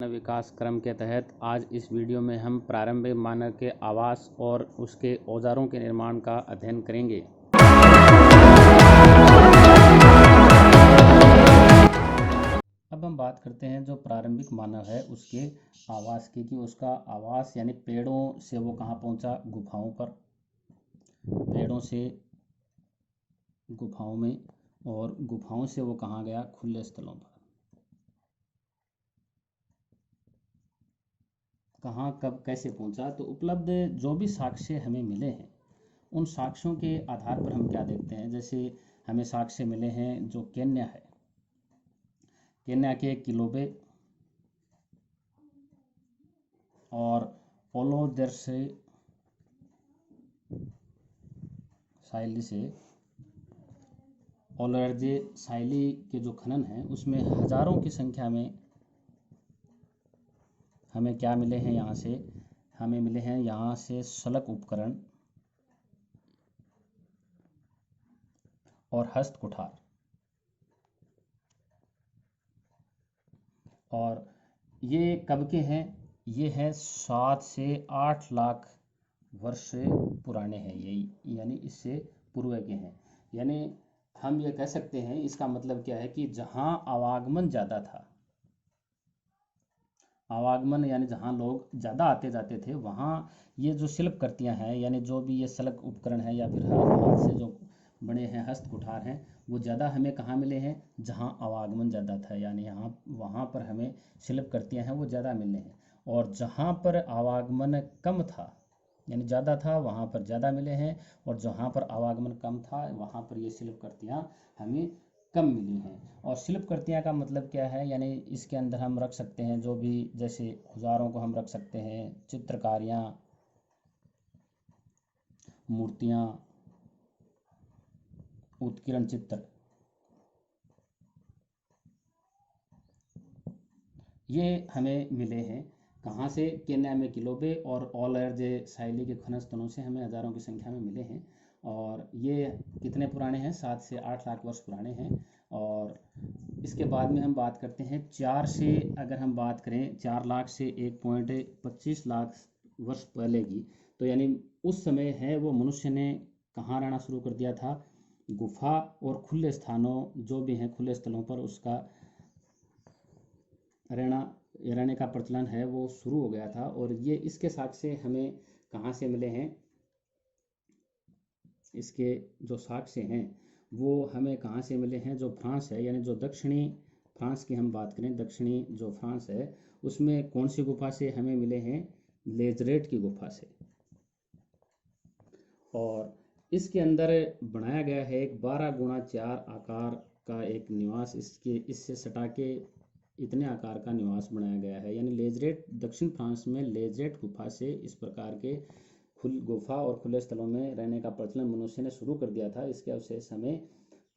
विकास क्रम के तहत आज इस वीडियो में हम प्रारंभिक मानव के आवास और उसके औजारों के निर्माण का अध्ययन करेंगे। अब हम बात करते हैं जो प्रारंभिक मानव है उसके आवास की, कि उसका आवास यानी पेड़ों से वो कहाँ पहुंचा, गुफाओं पर, पेड़ों से गुफाओं में, और गुफाओं से वो कहाँ गया, खुले स्थलों पर। कहाँ कब कैसे पहुंचा, तो उपलब्ध जो भी साक्ष्य हमें मिले हैं उन साक्ष्यों के आधार पर हम क्या देखते हैं। जैसे हमें साक्ष्य मिले हैं जो केन्या है, केन्या के किलोबे और ओलोदर्से साइली से, ओलोर्जे साइली के जो खनन हैं उसमें हजारों की संख्या में हमें क्या मिले हैं, यहाँ से हमें मिले हैं यहाँ से शलक उपकरण और हस्त कुठार। और ये कब के हैं, ये है 7 से 8 लाख वर्ष पुराने हैं ये, यानी इससे पूर्व के हैं। यानी हम ये कह सकते हैं, इसका मतलब क्या है कि जहाँ आवागमन ज़्यादा था, आवागमन यानी जहाँ लोग ज़्यादा आते जाते थे, वहाँ ये जो शिल्पकृतियाँ हैं यानी जो भी ये शलक उपकरण है या फिर हाथ से जो बने हैं हस्त कुठार हैं, वो ज़्यादा हमें कहाँ मिले हैं, जहाँ आवागमन ज़्यादा था, यानी यहाँ वहाँ पर हमें शिल्पकृतियाँ हैं वो ज़्यादा मिले हैं। और जहाँ पर आवागमन कम था यानी ज़्यादा था, वहाँ पर ज़्यादा मिले हैं, और जहाँ पर आवागमन कम था वहाँ पर ये शिल्पकृतियाँ हमें कम मिली हैं। और शिल्पकृतियाँ का मतलब क्या है, यानी इसके अंदर हम रख सकते हैं जो भी, जैसे औजारों को हम रख सकते हैं, चित्रकारियाँ, मूर्तियाँ, उत्कीर्ण चित्र, ये हमें मिले हैं। कहाँ से, केन्या में किलोबे और ओलोर्जे साइली के खनन स्थलों से हमें हज़ारों की संख्या में मिले हैं। और ये कितने पुराने हैं, 7 से 8 लाख वर्ष पुराने हैं। और इसके बाद में हम बात करते हैं 4 से, अगर हम बात करें 4 लाख से 1.25 लाख वर्ष पहले की, तो यानी उस समय है वो मनुष्य ने कहाँ रहना शुरू कर दिया था, गुफा और खुले स्थानों जो भी हैं खुले स्थलों पर उसका रहने का प्रचलन है वो शुरू हो गया था। और ये इसके साक्ष्य हमें कहाँ से मिले हैं, इसके जो साक्ष्य हैं वो हमें कहाँ से मिले हैं, जो फ्रांस है यानी जो दक्षिणी फ्रांस की हम बात करें, दक्षिणी जो फ्रांस है उसमें कौन सी गुफा से हमें मिले हैं, लेजरेट की गुफा से। और इसके अंदर बनाया गया है एक 12x4 आकार का एक निवास, इससे सटा के इतने आकार का निवास बनाया गया है। यानी लेजरेट, दक्षिण फ्रांस में लेजरेट गुफा से इस प्रकार के गुफा और खुले स्थलों में रहने का प्रचलन मनुष्य ने शुरू कर दिया था। इसके अवशेष हमें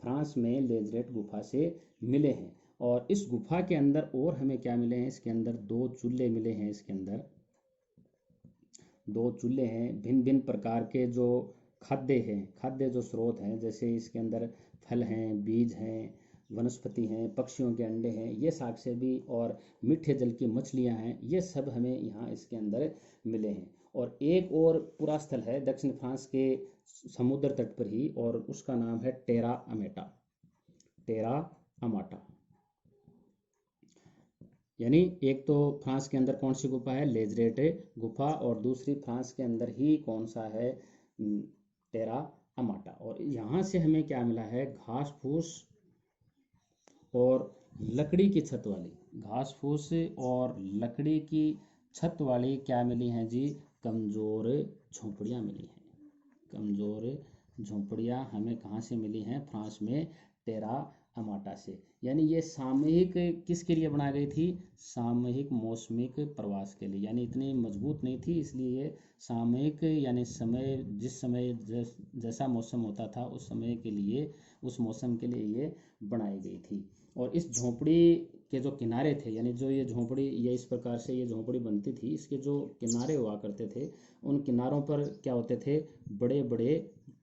फ्रांस में लेजरेट गुफा से मिले हैं। और इस गुफा के अंदर और हमें क्या मिले हैं, इसके अंदर 2 चूल्हे मिले हैं, इसके अंदर 2 चूल्हे हैं। भिन्न भिन्न प्रकार के जो खाद्य हैं, खाद्य जो स्रोत हैं, जैसे इसके अंदर फल हैं, बीज हैं, वनस्पति हैं, पक्षियों के अंडे हैं, ये साक्ष्य भी, और मीठे जल की मछलियां हैं, ये सब हमें यहाँ इसके अंदर मिले हैं। और एक और पूरा स्थल है दक्षिण फ्रांस के समुद्र तट पर ही, और उसका नाम है टेरा अमेटा, टेरा अमाटा। यानी एक तो फ्रांस के अंदर कौन सी गुफा है, लेजरेट गुफा, और दूसरी फ्रांस के अंदर ही कौन सा है, टेरा अमाटा। और यहाँ से हमें क्या मिला है, घास फूस और लकड़ी की छत वाली, घास फूस और लकड़ी की छत वाली क्या मिली हैं जी, कमज़ोर झोंपड़ियाँ मिली हैं। कमज़ोर झोंपड़ियाँ हमें कहाँ से मिली हैं, फ्रांस में टेरा अमाटा से। यानी ये सामूहिक किसके लिए बनाई गई थी, सामूहिक मौसमिक प्रवास के लिए। यानी इतनी मजबूत नहीं थी, इसलिए ये सामूहिक यानी समय, जिस समय जैसा मौसम होता था उस समय के लिए, उस मौसम के लिए ये बनाई गई थी। और इस झोंपड़ी के जो किनारे थे, यानी जो ये झोंपड़ी, ये इस प्रकार से ये झोंपड़ी बनती थी, इसके जो किनारे हुआ करते थे, उन किनारों पर क्या होते थे, बड़े बड़े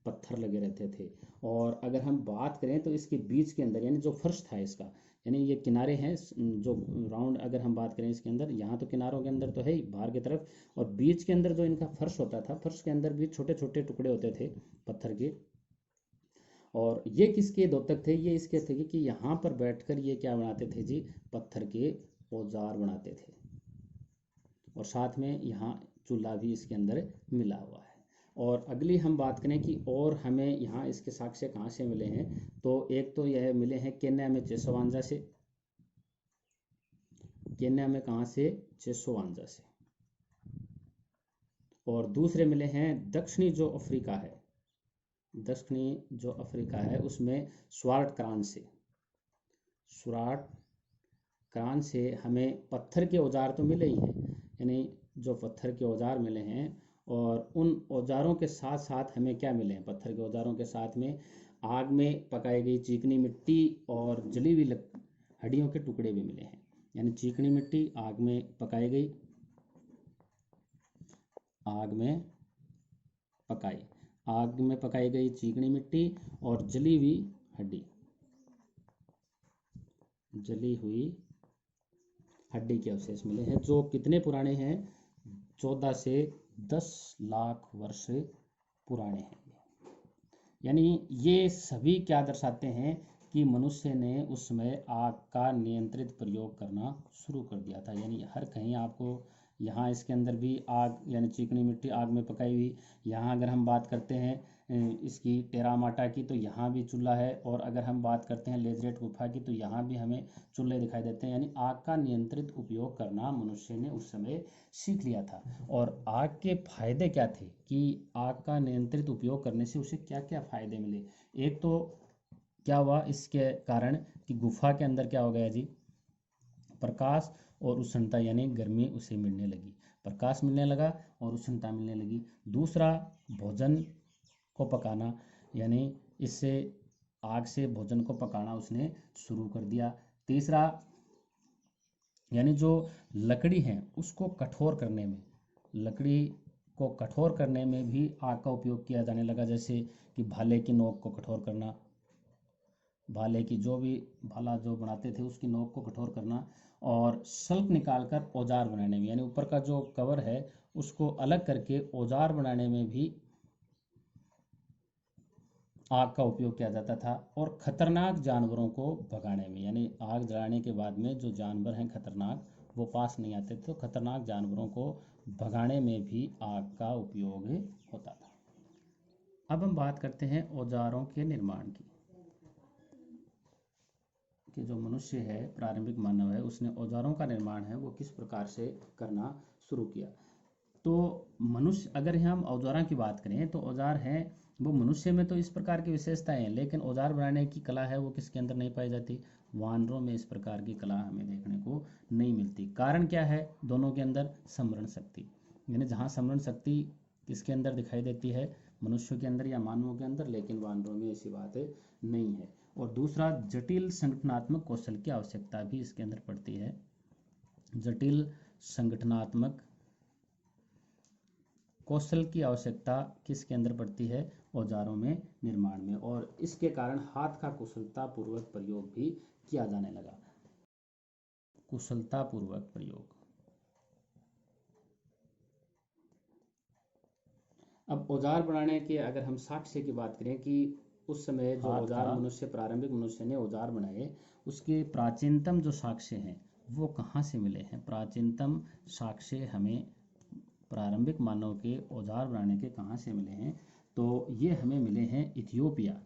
पत्थर लगे रहते थे। और अगर हम बात करें तो इसके बीच के अंदर, यानी जो फर्श था इसका, यानी ये किनारे हैं जो राउंड, अगर हम बात करें इसके अंदर, यहाँ तो किनारों के अंदर तो है ही बाहर की तरफ, और बीच के अंदर जो इनका फर्श होता था, फर्श के अंदर भी छोटे छोटे टुकड़े होते थे पत्थर के। और ये किसके द्योतक थे? ये इसके थे कि यहाँ पर बैठकर ये क्या बनाते थे जी, पत्थर के औजार बनाते थे। और साथ में यहाँ चूल्हा भी इसके अंदर मिला हुआ है। और अगली हम बात करें कि और हमें यहाँ इसके साक्ष्य कहाँ से मिले हैं, तो एक तो यह मिले हैं केन्या में चेसोवांजा से। केन्या में कहाँ से? चेसोवांजा से। और दूसरे मिले हैं दक्षिणी जो अफ्रीका है, दक्षिणी जो अफ्रीका है उसमें स्वार्ट क्रान से। स्वार्ट क्रान से हमें पत्थर के औजार तो मिले ही हैं, यानी जो पत्थर के औजार मिले हैं, और उन औजारों के साथ साथ हमें क्या मिले हैं? पत्थर के औजारों के साथ में आग में पकाई गई चिकनी मिट्टी और जली हुई हड्डियों के टुकड़े भी मिले हैं। यानी चिकनी मिट्टी आग में पकाई गई, आग में पकाई गई चिकनी मिट्टी और जली हुई हड्डी, जली हुई हड्डी के अवशेष मिले हैं, जो कितने पुराने हैं? 14 से 10 लाख वर्ष पुराने हैं। यानी ये सभी क्या दर्शाते हैं कि मनुष्य ने उस समय आग का नियंत्रित प्रयोग करना शुरू कर दिया था। यानी हर कहीं आपको, यहाँ इसके अंदर भी आग, यानी चिकनी मिट्टी आग में पकाई हुई। यहाँ अगर हम बात करते हैं इसकी टेरामाटा की, तो यहाँ भी चूल्हा है। और अगर हम बात करते हैं लेजरेट गुफा की, तो यहाँ भी हमें चूल्हे दिखाई देते हैं। यानी आग का नियंत्रित उपयोग करना मनुष्य ने उस समय सीख लिया था। और आग के फायदे क्या थे कि आग का नियंत्रित उपयोग करने से उसे क्या क्या फायदे मिले? एक तो क्या हुआ इसके कारण कि गुफा के अंदर क्या हो गया जी, प्रकाश और उष्णता, यानी गर्मी उसे मिलने लगी, प्रकाश मिलने लगा और उष्णता मिलने लगी। दूसरा, भोजन को पकाना, यानी इससे आग से भोजन को पकाना उसने शुरू कर दिया। तीसरा, यानी जो लकड़ी है उसको कठोर करने में, लकड़ी को कठोर करने में भी आग का उपयोग किया जाने लगा। जैसे कि भाले की नोक को कठोर करना, भाले की जो भी भाला जो बनाते थे उसकी नोक को कठोर करना, और सल्प निकालकर औजार बनाने में, यानी ऊपर का जो कवर है उसको अलग करके औजार बनाने में भी आग का उपयोग किया जाता था। और खतरनाक जानवरों को भगाने में, यानी आग जलाने के बाद में जो जानवर हैं खतरनाक, वो पास नहीं आते थे, तो खतरनाक जानवरों को भगाने में भी आग का उपयोग होता था। अब हम बात करते हैं औजारों के निर्माण की, कि जो मनुष्य है, प्रारंभिक मानव है, उसने औजारों का निर्माण है वो किस प्रकार से करना शुरू किया। तो मनुष्य, अगर हम औजारों की बात करें तो औजार हैं वो मनुष्य में तो इस प्रकार की विशेषताएं हैं, लेकिन औजार बनाने की कला है वो किसके अंदर नहीं पाई जाती? वानरों में इस प्रकार की कला हमें देखने को नहीं मिलती। कारण क्या है दोनों के अंदर? समरण शक्ति। यानी जहाँ समरण शक्ति किसके अंदर दिखाई देती है? मनुष्यों के अंदर या मानवों के अंदर, लेकिन वानरों में ऐसी बात नहीं है। और दूसरा, जटिल संगठनात्मक कौशल की आवश्यकता भी इसके अंदर पड़ती है। जटिल संगठनात्मक कौशल की आवश्यकता किसके अंदर पड़ती है? औजारों में निर्माण में। और इसके कारण हाथ का कुशलतापूर्वक प्रयोग भी किया जाने लगा। कुशलतापूर्वक प्रयोग। अब औजार बनाने के अगर हम साक्ष्य की बात करें कि उस समय जो औजार मनुष्य, प्रारंभिक मनुष्य ने औजार बनाए, उसके प्राचीनतम जो साक्ष्य हैं वो कहाँ से मिले हैं? प्राचीनतम साक्ष्य हमें प्रारंभिक मानव के औजार बनाने के कहाँ से मिले हैं? तो ये हमें मिले हैं इथियोपिया,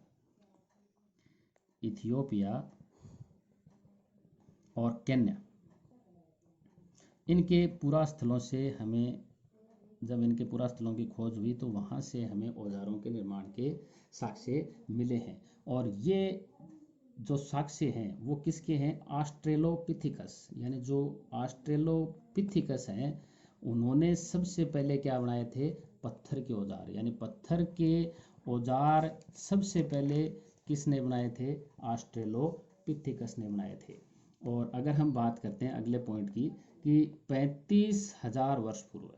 इथियोपिया और केन्या। इनके पुरा स्थलों से हमें, जब इनके पुरा स्थलों की खोज हुई तो वहाँ से हमें औजारों के निर्माण के साक्ष्य मिले हैं। और ये जो साक्ष्य हैं वो किसके हैं? ऑस्ट्रेलोपिथिकस, यानी जो ऑस्ट्रेलोपिथिकस हैं उन्होंने सबसे पहले क्या बनाए थे? पत्थर के औजार। यानी पत्थर के औजार सबसे पहले किसने बनाए थे? ऑस्ट्रेलोपिथिकस ने बनाए थे। और अगर हम बात करते हैं अगले पॉइंट की कि 35,000 वर्ष पूर्व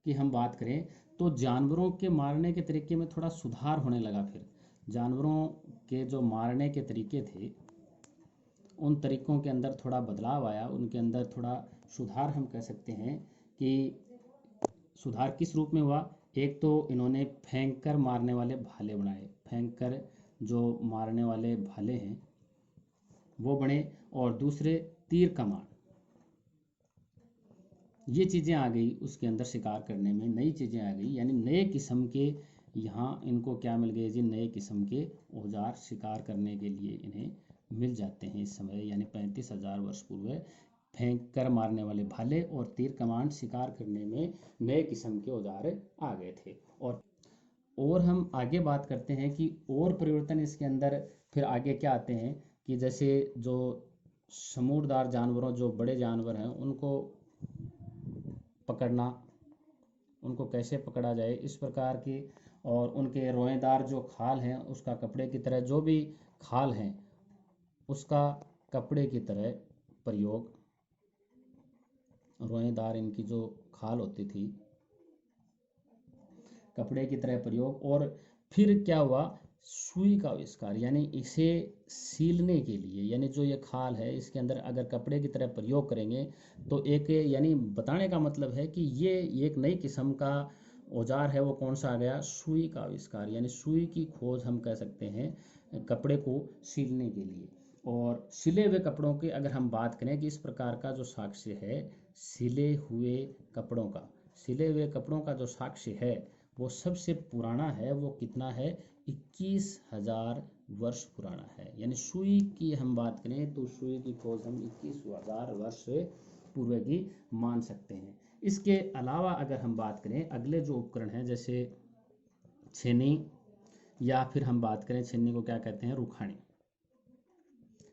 की हम बात करें तो जानवरों के मारने के तरीके में थोड़ा सुधार होने लगा। फिर जानवरों के जो मारने के तरीके थे उन तरीकों के अंदर थोड़ा बदलाव आया, उनके अंदर थोड़ा सुधार हम कह सकते हैं। कि सुधार किस रूप में हुआ? एक तो इन्होंने फेंक कर मारने वाले भाले बनाए, फेंक कर जो मारने वाले भाले हैं वो बने, और दूसरे तीर कमान, ये चीज़ें आ गई उसके अंदर। शिकार करने में नई चीज़ें आ गई, यानी नए किस्म के यहाँ इनको क्या मिल गए जी? नए किस्म के औजार शिकार करने के लिए इन्हें मिल जाते हैं इस समय, यानी 35,000 वर्ष पूर्व फेंक कर मारने वाले भाले और तीर कमान शिकार करने में नए किस्म के औजार आ गए थे। और हम आगे बात करते हैं कि और परिवर्तन इसके अंदर फिर आगे क्या आते हैं कि जैसे जो समूरदार जानवरों, जो बड़े जानवर हैं उनको पकड़ना, उनको कैसे पकड़ा जाए इस प्रकार की, और उनके रोएदार जो खाल हैं उसका कपड़े की तरह, जो भी खाल हैं उसका कपड़े की तरह प्रयोग, रोएदार इनकी जो खाल होती थी कपड़े की तरह प्रयोग। और फिर क्या हुआ? सुई का आविष्कार, यानी इसे सीलने के लिए, यानी जो ये खाल है इसके अंदर अगर कपड़े की तरह प्रयोग करेंगे तो एक, यानी बताने का मतलब है कि ये एक नई किस्म का औजार है। वो कौन सा आ गया? सुई का आविष्कार, यानी सुई की खोज हम कह सकते हैं कपड़े को सीलने के लिए। और सिले हुए कपड़ों की अगर हम बात करें कि इस प्रकार का जो साक्ष्य है सिले हुए कपड़ों का, सिले हुए कपड़ों का जो साक्ष्य है वो सबसे पुराना है। वो कितना है? 21,000 वर्ष पुराना है। यानी सुई की हम बात करें तो सुई की खोज हम 21,000 वर्ष पूर्व की मान सकते हैं। इसके अलावा अगर हम बात करें अगले जो उपकरण हैं, जैसे छेनी, या फिर हम बात करें छेनी को क्या कहते हैं? रुखानी।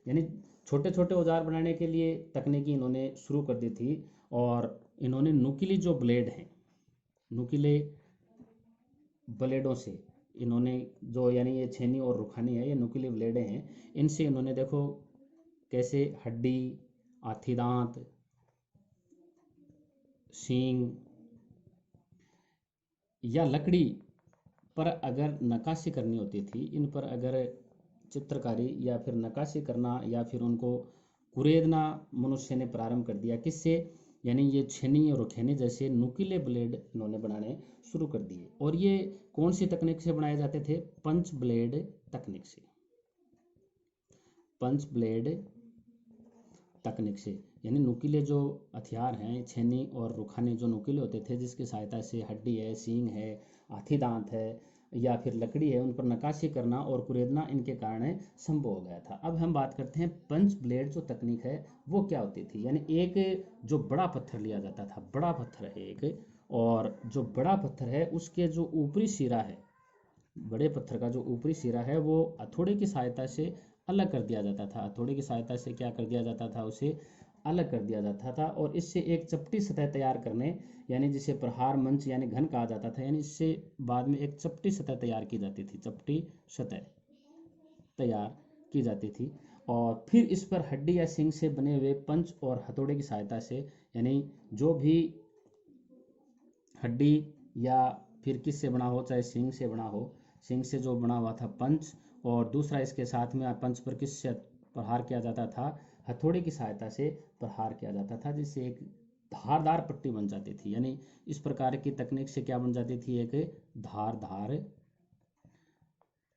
यानी छोटे छोटे औजार बनाने के लिए तकनीकी इन्होंने शुरू कर दी थी। और इन्होंने नुकीली जो ब्लेड हैं, नुकीले ब्लेडों से इन्होंने जो, यानी ये छेनी और रुखानी है, ये नुकीले ब्लेडें हैं, इनसे इन्होंने देखो कैसे हड्डी, हाथी दांत, सींग या लकड़ी पर अगर नक्काशी करनी होती थी, इन पर अगर चित्रकारी या फिर नक्काशी करना या फिर उनको कुरेदना मनुष्य ने प्रारंभ कर दिया। किससे? यानी ये छेनी और रुखेनी जैसे नुकीले ब्लेड इन्होंने बनाने शुरू कर दिए। और ये कौन सी तकनीक से बनाए जाते थे? पंच ब्लेड तकनीक से, पंच ब्लेड तकनीक से। यानी नुकीले जो हथियार हैं, छेनी और रुखाने जो नुकीले होते थे, जिसकी सहायता से हड्डी है, सींग है, हाथी दांत है या फिर लकड़ी है, उन पर नक्काशी करना और कुरेदना इनके कारण संभव हो गया था। अब हम बात करते हैं पंच ब्लेड जो तकनीक है वो क्या होती थी। यानी एक जो बड़ा पत्थर लिया जाता था, बड़ा पत्थर है एक, और जो बड़ा पत्थर है उसके जो ऊपरी सिरा है, बड़े पत्थर का जो ऊपरी सिरा है वो हथौड़े की सहायता से अलग कर दिया जाता था। हथौड़े की सहायता से क्या कर दिया जाता था? उसे अलग कर दिया जाता था। और इससे एक चपटी सतह तैयार करने, यानी जिसे प्रहार मंच यानी घन कहा जाता था, यानी इससे बाद में एक चपटी सतह तैयार की जाती थी, चपटी सतह तैयार की जाती थी। और फिर इस पर हड्डी या सींग से बने हुए पंच और हथौड़े की सहायता से, यानी जो भी हड्डी या फिर किस से बना हो, चाहे सींग से बना हो, सींग से जो बना हुआ था पंच, और दूसरा इसके साथ में पंच पर किस से प्रहार किया जाता था? हथौड़े की सहायता से प्रहार किया जाता था, जिससे एक धारदार पट्टी बन जाती थी। यानी इस प्रकार की तकनीक से क्या बन जाती थी? एक धारदार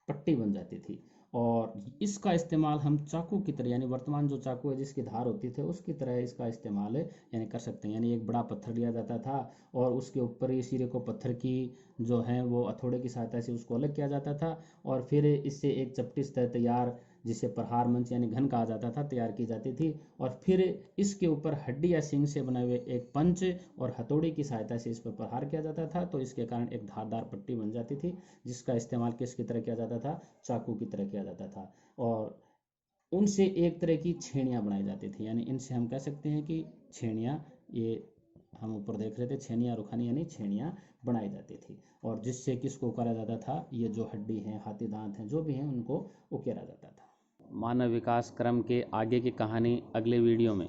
पट्टी बन जाती थी। और इसका इस्तेमाल हम चाकू की तरह, यानी वर्तमान जो चाकू है जिसकी धार होती थी उसकी तरह इसका इस्तेमाल यानी कर सकते हैं। यानी एक बड़ा पत्थर लिया जाता था और उसके ऊपर ये सिरे को पत्थर की जो है वो हथौड़े की सहायता से उसको अलग किया जाता था, और फिर इससे एक चपटी सतह तैयार, जिसे प्रहार मंच यानी घन कहा जाता था, तैयार की जाती थी। और फिर इसके ऊपर हड्डी या सींग से बने हुए एक पंच और हथौड़े की सहायता से इस पर प्रहार किया जाता था, तो इसके कारण एक धारदार पट्टी बन जाती थी, जिसका इस्तेमाल किसकी तरह किया जाता था? चाकू की तरह किया जाता था। और उनसे एक तरह की छेड़ियाँ बनाई जाती थी। यानी इनसे हम कह सकते हैं कि छेड़ियाँ, ये हम ऊपर देख रहे थे, छेनियाँ रुखानी यानी छेड़ियाँ बनाई जाती थी, और जिससे किसको उकारा जाता था? ये जो हड्डी हैं, हाथी दांत हैं, जो भी हैं, उनको उकेरा जाता था। मानव विकास क्रम के आगे की कहानी अगले वीडियो में।